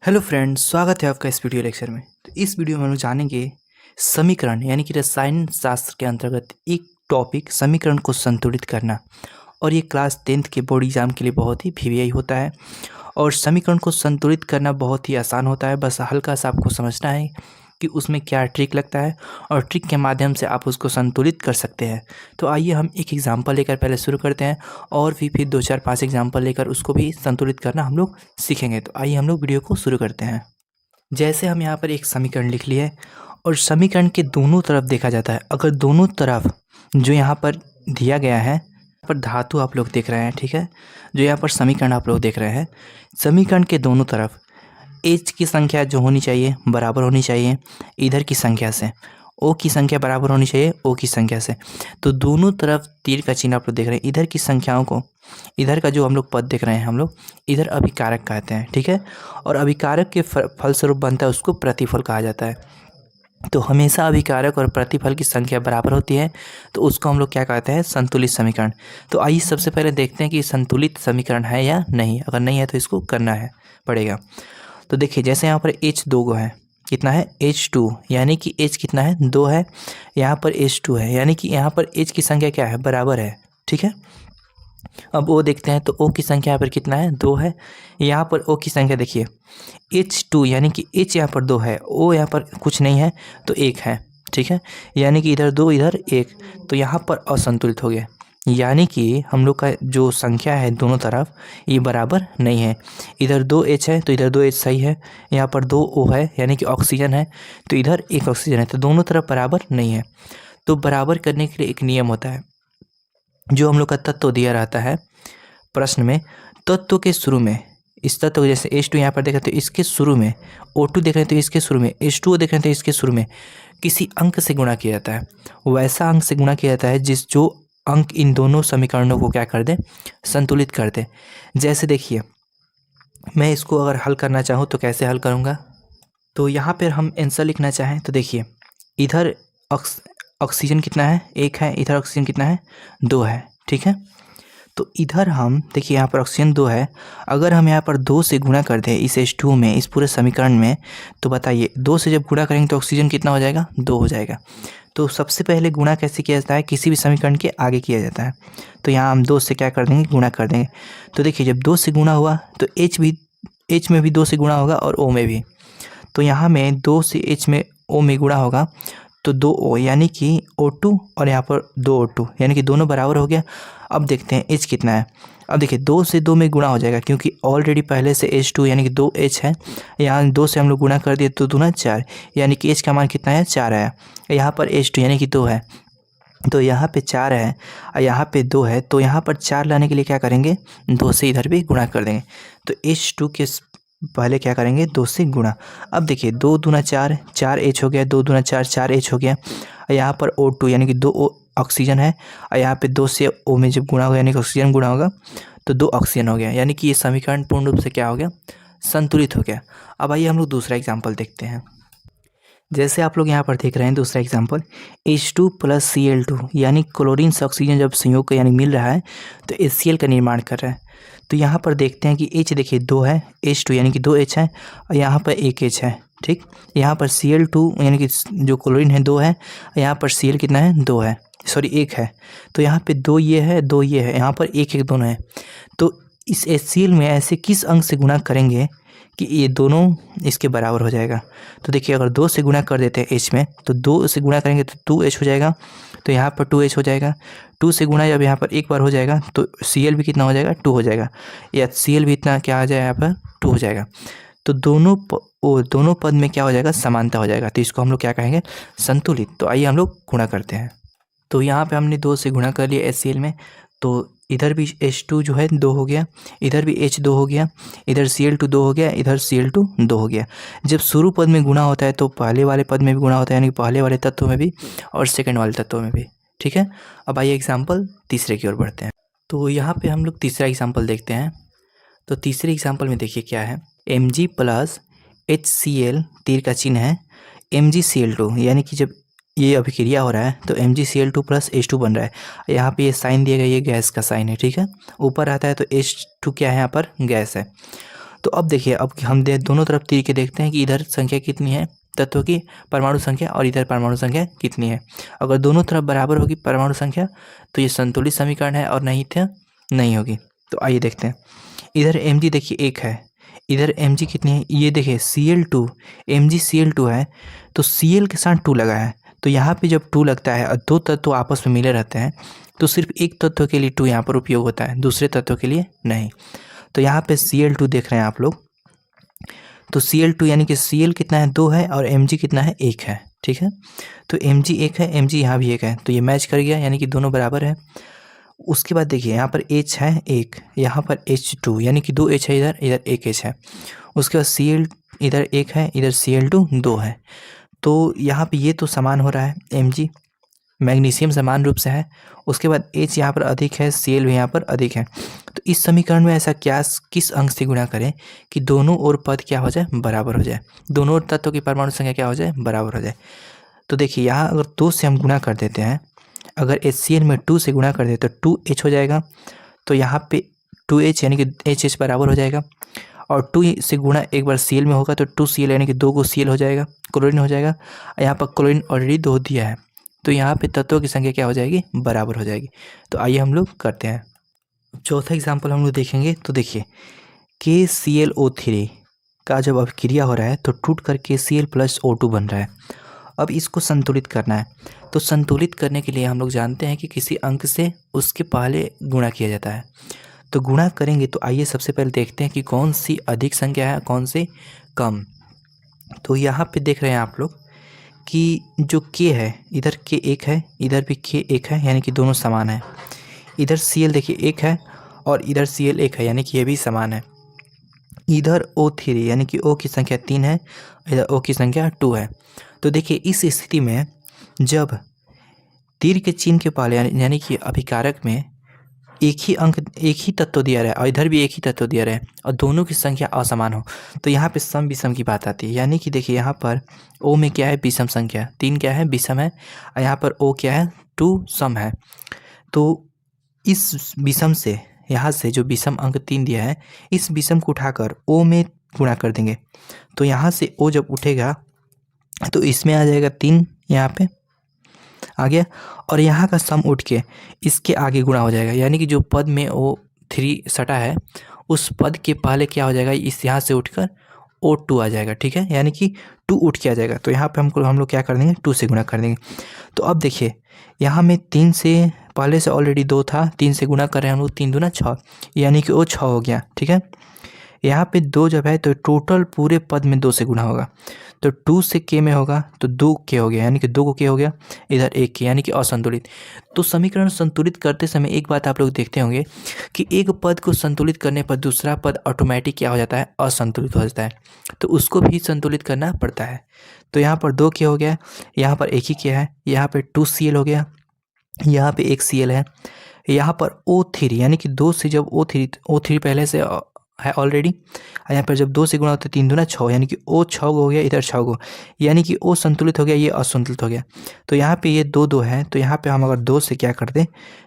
Hello friends, स्वागत है आपका इस वीडियो लेक्चर में। तो इस वीडियो में हम लोग जानेंगे समीकरण यानी कि रसायन शास्त्र के अंतर्गत एक टॉपिक समीकरण को संतुलित करना। और ये क्लास 10th के बोर्ड एग्जाम के लिए बहुत ही वीवीआई होता है। और समीकरण को संतुलित करना बहुत ही आसान होता है, बस हल्का सा आपको समझना है कि उसमें क्या ट्रिक लगता है और ट्रिक के माध्यम से आप उसको संतुलित कर सकते हैं। तो आइए हम एक एग्जांपल लेकर पहले शुरू करते हैं और फिर 2 4 5 एग्जांपल लेकर उसको भी संतुलित करना हम लोग सीखेंगे। तो आइए हम लोग वीडियो को शुरू करते हैं। जैसे हम यहाँ पर एक समीकरण लिख लिए और समीकरण के दोनों तरफ देखा जाता है। अगर दोनों तरफ जो यहाँ पर दिया गया है, यहाँ पर धातु आप लोग देख रहे हैं, ठीक है, जो यहाँ पर समीकरण आप लोग देख रहे हैं, समीकरण के दोनों तरफ एच की संख्या जो होनी चाहिए बराबर होनी चाहिए इधर की संख्या से, ओ की संख्या बराबर होनी चाहिए ओ की संख्या से। तो दोनों तरफ तीर का चिन्ह आप लोग देख रहे हैं। इधर की संख्याओं को, इधर का जो हम लोग पद देख रहे हैं, हम लोग इधर अभिकारक कहते हैं, ठीक है। और अभिकारक के फलस्वरूप बनता है उसको प्रतिफल कहा जाता है। तो हमेशा अभिकारक और प्रतिफल की संख्या बराबर होती है, तो उसको हम लोग क्या कहते हैं, संतुलित समीकरण। तो आइए सबसे पहले देखते हैं कि संतुलित समीकरण है या नहीं। अगर नहीं है तो इसको करना है पड़ेगा। तो देखिए, जैसे यहाँ पर H 2 गो है, कितना है H2, यानी कि H कितना है 2 है, यहाँ पर H2 है, यानी कि यहाँ पर H की संख्या क्या है, बराबर है, ठीक है। अब O देखते हैं तो O की संख्या यहाँ पर कितना है 2 है, यहाँ पर O की संख्या देखिए H2, यानी कि H यहाँ पर 2 है, O यहाँ पर कुछ नहीं है तो 1 है, ठीक है। यानी कि इधर 2 इधर 1, तो यहाँ पर असंतुलित हो गया। यानी कि हम लोग का जो संख्या है दोनों तरफ ये बराबर नहीं है। इधर 2H है तो इधर 2H सही है, यहाँ पर 2O है यानी कि ऑक्सीजन है, तो इधर 1 ऑक्सीजन है, तो दोनों तरफ बराबर नहीं है। तो बराबर करने के लिए एक नियम होता है, जो हम लोग का तत्व दिया रहता है प्रश्न में। तत्व के शुरू में इस तत्व जैसे H2 यहाँ पर देख रहे हैं तो इसके शुरू में, O2 देख रहे हैं तो इसके शुरू में, H2O देख रहे हैं तो इसके शुरू में किसी अंक से गुणा किया जाता है। वैसा अंक से गुणा किया जाता है जो अंक इन दोनों समीकरणों को क्या कर दे, संतुलित कर दे। जैसे देखिए, मैं इसको अगर हल करना चाहूँ तो कैसे हल करूँगा। तो यहाँ पर हम आंसर लिखना चाहें तो देखिए, इधर ऑक्सीजन कितना है 1 है, इधर ऑक्सीजन कितना है 2 है, ठीक है। तो इधर हम देखिए, यहाँ पर ऑक्सीजन 2 है, अगर हम यहाँ पर 2 से गुणा कर दें इस H2 में, इस पूरे समीकरण में, तो बताइए 2 से जब गुणा करेंगे तो ऑक्सीजन कितना हो जाएगा 2 हो जाएगा। तो सबसे पहले गुणा कैसे किया जाता है, किसी भी समीकरण के आगे किया जाता है। तो यहाँ हम 2 से क्या कर देंगे, गुणा कर देंगे। तो देखिए, जब 2 से गुणा हुआ तो H में भी 2 से गुणा होगा और O में भी। तो यहाँ में 2 से H में O में गुणा होगा तो 2O, यानी कि O2 और यहाँ पर 2O2, यानी कि दोनों बराबर हो गया। अब देखते हैं H कितना है। अब देखिए, 2 से 2 में गुणा हो जाएगा क्योंकि ऑलरेडी पहले से H2 यानी कि 2H है, यहाँ 2 से हम लोग गुणा कर दिए तो 2 ना 4, यानी कि H का मान कितना है 4 है। यहाँ पर H2 यानी कि 2 है, तो यहाँ पे 4 है और यहाँ पे 2 है, तो यहाँ पर 4 लाने के लिए क्या करेंगे, 2 से इधर भी गुणा कर देंगे। तो H2 के पहले क्या करेंगे, 2 से गुणा। अब देखिए, 2 दूना 4, 4H हो गया, 2 दूना 4, 4H हो गया। यहाँ पर O2 यानी कि 2 ऑक्सीजन है और यहाँ पे 2 से O में जब गुणा होगा यानी कि ऑक्सीजन गुणा होगा तो 2 ऑक्सीजन हो गया, यानी कि ये समीकरण पूर्ण रूप से क्या हो गया, संतुलित हो गया। अब आइए हम लोग दूसरा एग्जाम्पल देखते हैं। जैसे आप लोग यहाँ पर देख रहे हैं दूसरा एग्जाम्पल, H2 + Cl2, यानी क्लोरीन से ऑक्सीजन जब संयोग यानी मिल रहा है तो HCl का निर्माण कर रहा है। तो यहाँ पर देखते हैं कि H देखिए 2 है, H2 यानी कि 2H है और यहाँ पर 1H है, ठीक। यहाँ पर Cl2 यानी कि जो क्लोरीन है 2 है, यहाँ पर Cl कितना है 2 है, सॉरी 1 है। तो यहाँ पे 2 ये है 2 ये है, यहाँ पर 1 1 दोनों है। तो इस HCl में ऐसे किस अंक से गुणा करेंगे कि ये दोनों इसके बराबर हो जाएगा। तो देखिए, अगर 2 से गुणा कर देते हैं H में तो 2 से गुणा करेंगे तो 2H हो जाएगा, तो यहाँ पर 2H हो जाएगा। 2 से गुणा जब यहाँ पर एक बार हो जाएगा तो Cl भी कितना हो जाएगा 2 हो जाएगा, या Cl भी इतना क्या आ जाएगा यहाँ पर 2 हो जाएगा। तो दोनों पद में क्या हो जाएगा, समानता हो जाएगा। तो इसको हम लोग क्या कहेंगे, संतुलित। तो आइए हम लोग गुणा करते हैं। तो यहाँ पे हमने 2 से गुणा कर लिया HCl में, तो इधर भी H2 जो है 2 हो गया, इधर भी H 2 हो गया, इधर Cl2 2 हो गया, इधर Cl2 2 हो गया। जब शुरू पद में गुणा होता है तो पहले वाले पद में भी गुणा होता है, यानी कि पहले वाले तत्व में भी और सेकंड वाले तत्व में भी, ठीक है। अब आइए एग्जाम्पल तीसरे की ओर बढ़ते हैं। तो यहाँ पे हम लोग तीसरा एग्जाम्पल देखते हैं। तो तीसरे एग्जाम्पल में देखिए क्या है, Mg + HCl, तीर का चिन्ह है, MgCl2, यानी कि जब ये अभिक्रिया हो रहा है तो MgCl2 + H2 बन रहा है। यहाँ पे ये साइन दिया गया, ये गैस का साइन है, ठीक है। ऊपर आता है तो H2 क्या है, यहाँ पर गैस है। तो अब देखिए, अब हम दोनों तरफ तीर के देखते हैं कि इधर संख्या कितनी है तत्वों की परमाणु संख्या और इधर परमाणु संख्या कितनी है। अगर दोनों तरफ बराबर होगी परमाणु संख्या तो ये संतुलित समीकरण है, और नहीं तो नहीं होगी। तो आइए देखते हैं। इधर Mg देखिए 1 है, इधर Mg कितनी है, ये देखिए Cl2, Mg Cl2 है, तो Cl के साथ 2 लगा है। तो यहाँ पे जब 2 लगता है और दो तत्व आपस में मिले रहते हैं तो सिर्फ एक तत्व के लिए 2 यहाँ पर उपयोग होता है, दूसरे तत्व के लिए नहीं। तो यहाँ पे Cl2 देख रहे हैं आप लोग, तो Cl2 यानी कि Cl कितना है 2 है और Mg कितना है 1 है, ठीक है। तो Mg 1 है, Mg यहाँ भी 1 है, तो ये मैच कर गया यानी कि दोनों बराबर है। उसके बाद देखिए यहाँ पर H है 1, यहाँ पर H2 यानी कि 2 H है, इधर इधर 1 H है। उसके बाद Cl इधर 1 है, इधर Cl2 2 है। तो यहाँ पे ये तो समान हो रहा है, Mg मैग्नीशियम समान रूप से है। उसके बाद H यहाँ पर अधिक है, Cl भी यहाँ पर अधिक है। तो इस समीकरण में ऐसा क्या किस अंक से गुणा करें कि दोनों ओर पद क्या हो जाए, बराबर हो जाए, दोनों ओर तत्वों की परमाणु संख्या क्या हो जाए, बराबर हो जाए। तो देखिए यहाँ अगर 2 से हम गुणा कर देते हैं, अगर HCl में 2 से गुणा कर दे तो 2H हो जाएगा। तो यहाँ पे 2H यानी कि HH बराबर हो जाएगा, और 2 से गुणा एक बार Cl में होगा तो 2Cl यानी कि 2 को Cl हो जाएगा, क्लोरीन हो जाएगा। यहाँ पर क्लोरीन ऑलरेडी 2 दिया है, तो यहाँ पे तत्वों की संख्या क्या हो जाएगी, बराबर हो जाएगी। तो आइए हम लोग करते हैं। चौथा एग्जाम्पल हम लोग देखेंगे। तो देखिए KClO3 का जब अभिक्रिया हो रहा है तो टूट कर KCl+O2 बन रहा है। अब इसको संतुलित करना है, तो संतुलित करने के लिए हम लोग जानते हैं कि किसी अंक से उसके पहले गुणा किया जाता है। तो गुणा करेंगे तो आइए सबसे पहले देखते हैं कि कौन सी अधिक संख्या है, कौन सी कम। तो यहाँ पे देख रहे हैं आप लोग कि जो K है, इधर K 1 है, इधर भी K 1 है, यानी कि दोनों समान है। इधर Cl देखिए 1 है और इधर Cl 1 है, यानी कि ये भी समान है। इधर O3 यानी कि O की संख्या 3 है, इधर O की संख्या 2 है। तो देखिए इस स्थिति में जब तीर के चिन्ह के पहले यानी कि अभिकारक में एक ही तत्व दिया रहा है और इधर भी एक ही तत्व दिया रहा है और दोनों की संख्या असमान हो, तो यहाँ पे सम विषम की बात आती है। यानी कि देखिए यहाँ पर O में क्या है, विषम संख्या, 3 क्या है, विषम है, और यहाँ पर O क्या है, 2 सम है। तो इस विषम से, यहाँ से जो विषम अंक 3 दिया है, इस विषम को उठाकर O में गुणा कर देंगे। तो यहाँ से O जब उठेगा तो इसमें आ जाएगा 3, यहाँ पे आ गया, और यहाँ का सम उठ के इसके आगे गुणा हो जाएगा। यानी कि जो पद में O3 सटा है उस पद के पहले क्या हो जाएगा, इस यहाँ से उठकर O2 आ जाएगा, ठीक है, यानी कि 2 उठ के आ जाएगा। तो यहाँ पे हम लोग क्या कर देंगे, 2 से गुणा कर देंगे। तो अब देखिए यहाँ में 3 से पहले से ऑलरेडी 2 था, 3 से गुणा कर रहे हैं हम लोग, 3 दूना 6, यानी कि वो 6 हो गया, ठीक है। यहाँ पे 2 जब है तो टोटल पूरे पद में 2 से गुणा होगा, तो 2 से K में होगा तो 2 K हो गया, यानी कि 2 को K हो गया, इधर 1 K, यानी कि असंतुलित। तो समीकरण संतुलित करते समय एक बात आप लोग देखते होंगे कि एक पद को संतुलित करने पर दूसरा पद ऑटोमेटिक क्या हो जाता है, असंतुलित हो जाता है, तो उसको भी संतुलित करना पड़ता है। तो यहाँ पर 2 K हो गया, यहाँ पर 1 ही K है, यहाँ पर 2 Cl हो गया, यहाँ पे 1 Cl है, यहाँ पर O3 यानी कि 2 से जब O3 पहले से है ऑलरेडी, यहाँ पर जब 2 से गुणा होता है 3 दूना 6, यानी कि O 6 हो गया, इधर 6 को, यानी कि O संतुलित हो गया, ये असंतुलित हो गया। तो यहाँ पे ये 2 है, तो यहाँ पे हम अगर 2 से क्या कर दें,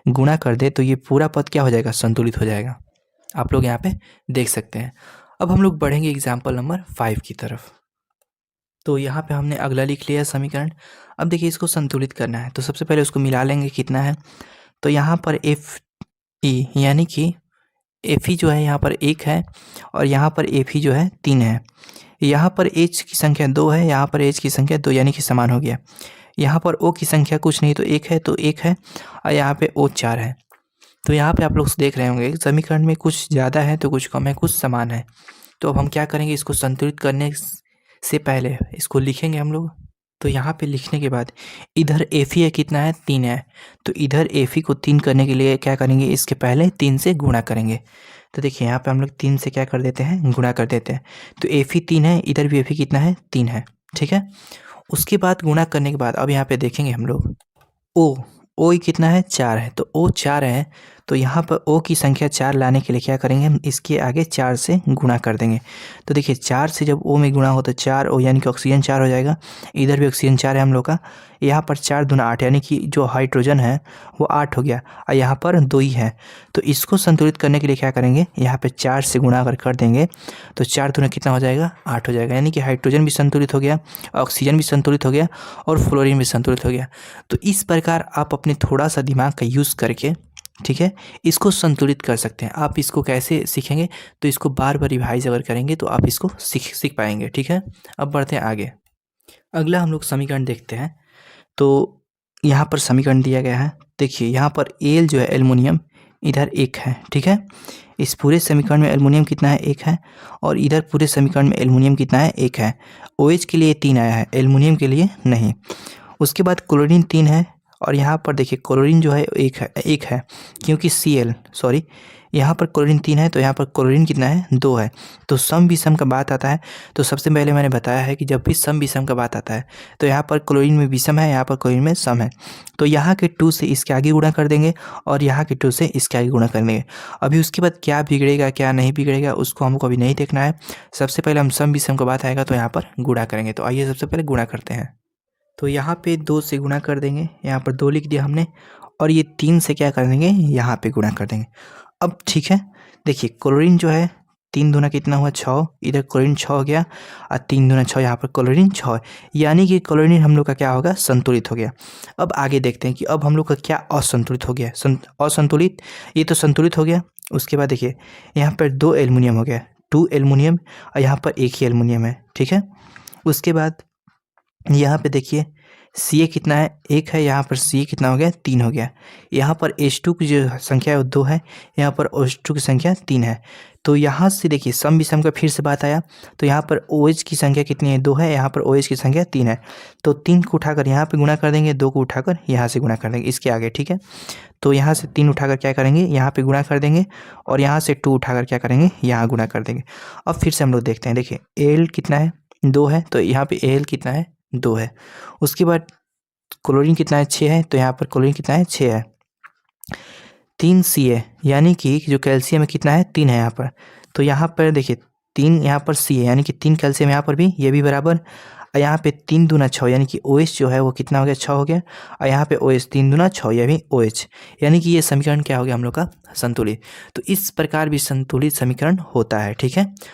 गुणा कर दे, तो ये पूरा पद क्या हो जाएगा, संतुलित हो जाएगा। आप लोग यहाँ पे देख सकते हैं। अब हम लोग बढ़ेंगे एग्जाम्पल नंबर 5 की तरफ। तो यहाँ पे हमने अगला लिख लिया समीकरण। अब देखिए इसको संतुलित करना है, तो सबसे पहले उसको मिला लेंगे, कितना है, तो यहाँ पर Fe यानी कि Fe जो है यहाँ पर 1 है और यहाँ पर Fe जो है 3 है। यहाँ पर H की संख्या 2 है, यहाँ पर H की संख्या 2, यानी कि समान हो गया। यहाँ पर O की संख्या कुछ नहीं तो 1 है, तो 1 है, और यहाँ पे O 4 है। तो यहाँ पे आप लोग देख रहे होंगे समीकरण में कुछ ज़्यादा है तो कुछ कम है, कुछ समान है। तो अब हम क्या करेंगे, इसको संतुलित करने से पहले इसको लिखेंगे हम लोग। तो यहाँ पे लिखने के बाद इधर Fe है कितना है, 3 है, तो इधर Fe को 3 करने के लिए क्या करेंगे, इसके पहले 3 से गुणा करेंगे। तो देखिए यहाँ पे हम लोग 3 से क्या कर देते हैं, गुणा कर देते हैं। तो Fe 3 है, इधर भी Fe कितना है, 3 है, ठीक है। उसके बाद गुणा करने के बाद अब यहाँ पे देखेंगे हम लोग O कितना है, 4 है, तो O 4 है, तो यहाँ पर O की संख्या 4 लाने के लिए क्या करेंगे, हम इसके आगे 4 से गुणा कर देंगे। तो देखिए 4 से जब O में गुणा हो तो 4O यानी कि ऑक्सीजन 4 हो जाएगा, इधर भी ऑक्सीजन 4 है हम लोग का। यहाँ पर 4 दूना 8 यानी कि जो हाइड्रोजन है वो 8 हो गया और यहाँ पर 2 ही है। तो इसको संतुलित करने के लिए क्या करेंगे, यहाँ पे 4 से गुणा कर देंगे तो 4 दूना कितना हो जाएगा, 8 हो जाएगा। यानी कि हाइड्रोजन भी संतुलित हो गया, ऑक्सीजन भी संतुलित हो गया और फ्लोरीन भी संतुलित हो गया। तो इस प्रकार आप अपने थोड़ा सा दिमाग का यूज़ करके, ठीक है, इसको संतुलित कर सकते हैं। आप इसको कैसे सीखेंगे, तो इसको बार बार रिवाइज अगर करेंगे तो आप इसको सीख पाएंगे। ठीक है, अब बढ़ते हैं आगे। अगला हम लोग समीकरण देखते हैं। तो यहाँ पर समीकरण दिया गया है, देखिए यहाँ पर एल जो है एल्युमिनियम इधर 1 है। ठीक है, इस पूरे समीकरण में एल्युमिनियम कितना है, 1 है, और इधर पूरे समीकरण में एल्युमिनियम कितना है, 1 है। OH के लिए 3 आया है, एल्युमिनियम के लिए नहीं। उसके बाद क्लोरीन 3 है और यहाँ पर देखिए क्लोरीन जो है 1 है क्योंकि Cl यहाँ पर क्लोरीन 3 है तो यहाँ पर क्लोरीन कितना है, 2 है। तो सम विषम का बात आता है तो सबसे पहले मैंने बताया है कि जब भी सम विषम का बात आता है तो यहाँ पर क्लोरीन में विषम है, यहाँ पर क्लोरीन में सम है। तो यहाँ के 2 से इसके आगे गुणा कर देंगे और यहाँ के 2 से इसके आगे गुणा कर देंगे। अभी उसके बाद क्या बिगड़ेगा क्या नहीं बिगड़ेगा उसको हमको अभी नहीं देखना है। सबसे पहले हम सम विषम का बात आएगा तो यहाँ पर गुणा करेंगे। तो आइए सबसे पहले गुणा करते हैं। तो यहाँ पे 2 से गुणा कर देंगे, यहाँ पर 2 लिख दिया हमने, और ये 3 से क्या कर देंगे, यहाँ पे गुणा कर देंगे। अब ठीक है, देखिए क्लोरीन जो है 3 दूना कितना हुआ, 6, इधर क्लोरीन 6 हो गया और 3 दूना 6, यहाँ पर क्लोरीन 6 है, यानी कि क्लोरीन हम लोग का क्या होगा, संतुलित हो गया। अब आगे देखते हैं कि अब हम लोग का क्या असंतुलित हो गया। असंतुलित, ये तो संतुलित हो गया। उसके बाद देखिए यहाँ पर 2 एल्युमिनियम हो गया, 2 एल्युमिनियम, और यहाँ पर 1 ही एल्युमिनियम है। ठीक है, उसके बाद यहाँ पे देखिए Ca कितना है, 1 है, यहाँ पर Ca कितना हो गया, 3 हो गया। यहाँ पर H2 की जो संख्या है वो 2 है, यहाँ पर H2 की संख्या 3 है। तो यहाँ से देखिए सम विषम का फिर से बात आया तो यहाँ पर OH की संख्या कितनी है, 2 है, यहाँ पर OH की संख्या 3 है। तो 3 को उठाकर यहाँ पे गुणा कर देंगे, 2 को उठाकर यहाँ से गुणा कर देंगे इसके आगे। ठीक है, तो यहाँ से 3 उठाकर क्या करेंगे, यहाँ पे गुणा कर देंगे और यहाँ से 2 उठाकर क्या करेंगे, यहाँ गुणा कर देंगे। अब फिर से हम लोग देखते हैं, देखिए Al कितना है, 2 है, तो यहाँ पे Al कितना है, 2 है। उसके बाद क्लोरीन कितना है, 6 है, तो यहाँ पर क्लोरीन कितना है, 6 है। 3 Ca यानी कि जो कैल्शियम है कितना है, 3 है यहाँ पर। तो यहाँ पर देखिए 3 यहाँ पर Ca यानी कि 3 कैल्शियम यहाँ पर भी, ये भी बराबर। और यहाँ पे 3 दूना 6 यानी कि OH जो है वो कितना हो गया, 6 हो गया। और यहाँ पे OH 3 दूना 6, यह भी OH, यानी कि ये समीकरण क्या हो गया हम लोग का, संतुलित। तो इस प्रकार भी संतुलित समीकरण होता है। ठीक है।